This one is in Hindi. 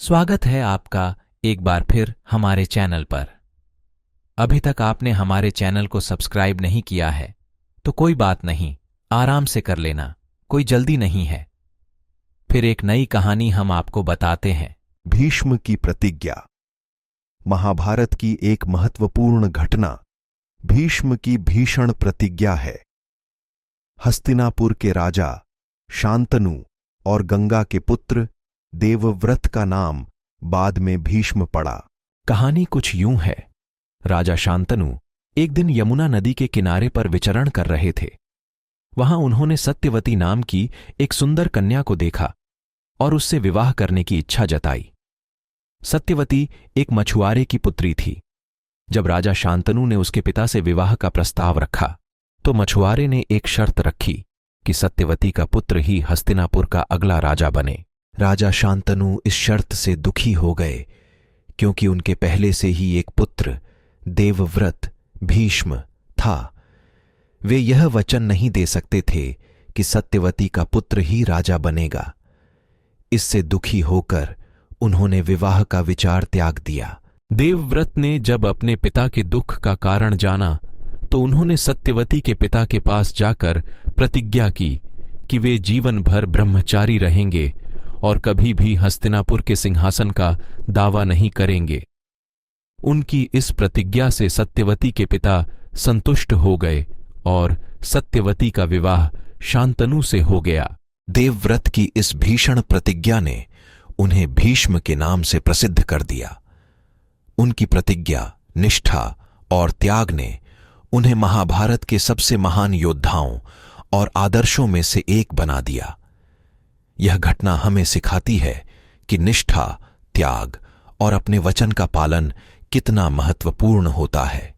स्वागत है आपका एक बार फिर हमारे चैनल पर। अभी तक आपने हमारे चैनल को सब्सक्राइब नहीं किया है तो कोई बात नहीं, आराम से कर लेना, कोई जल्दी नहीं है। फिर एक नई कहानी हम आपको बताते हैं। भीष्म की प्रतिज्ञा। महाभारत की एक महत्वपूर्ण घटना भीष्म की भीषण प्रतिज्ञा है। हस्तिनापुर के राजा शांतनु और गंगा के पुत्र देवव्रत का नाम बाद में भीष्म पड़ा। कहानी कुछ यूं है। राजा शांतनु एक दिन यमुना नदी के किनारे पर विचरण कर रहे थे। वहां उन्होंने सत्यवती नाम की एक सुंदर कन्या को देखा और उससे विवाह करने की इच्छा जताई। सत्यवती एक मछुआरे की पुत्री थी। जब राजा शांतनु ने उसके पिता से विवाह का प्रस्ताव रखा तो मछुआरे ने एक शर्त रखी कि सत्यवती का पुत्र ही हस्तिनापुर का अगला राजा बने। राजा शांतनु इस शर्त से दुखी हो गए क्योंकि उनके पहले से ही एक पुत्र देवव्रत भीष्म था। वे यह वचन नहीं दे सकते थे कि सत्यवती का पुत्र ही राजा बनेगा। इससे दुखी होकर उन्होंने विवाह का विचार त्याग दिया। देवव्रत ने जब अपने पिता के दुख का कारण जाना तो उन्होंने सत्यवती के पिता के पास जाकर प्रतिज्ञा की कि वे जीवन भर ब्रह्मचारी रहेंगे और कभी भी हस्तिनापुर के सिंहासन का दावा नहीं करेंगे। उनकी इस प्रतिज्ञा से सत्यवती के पिता संतुष्ट हो गए और सत्यवती का विवाह शांतनु से हो गया। देवव्रत की इस भीषण प्रतिज्ञा ने उन्हें भीष्म के नाम से प्रसिद्ध कर दिया। उनकी प्रतिज्ञा, निष्ठा और त्याग ने उन्हें महाभारत के सबसे महान योद्धाओं और आदर्शों में से एक बना दिया। यह घटना हमें सिखाती है कि निष्ठा, त्याग और अपने वचन का पालन कितना महत्वपूर्ण होता है।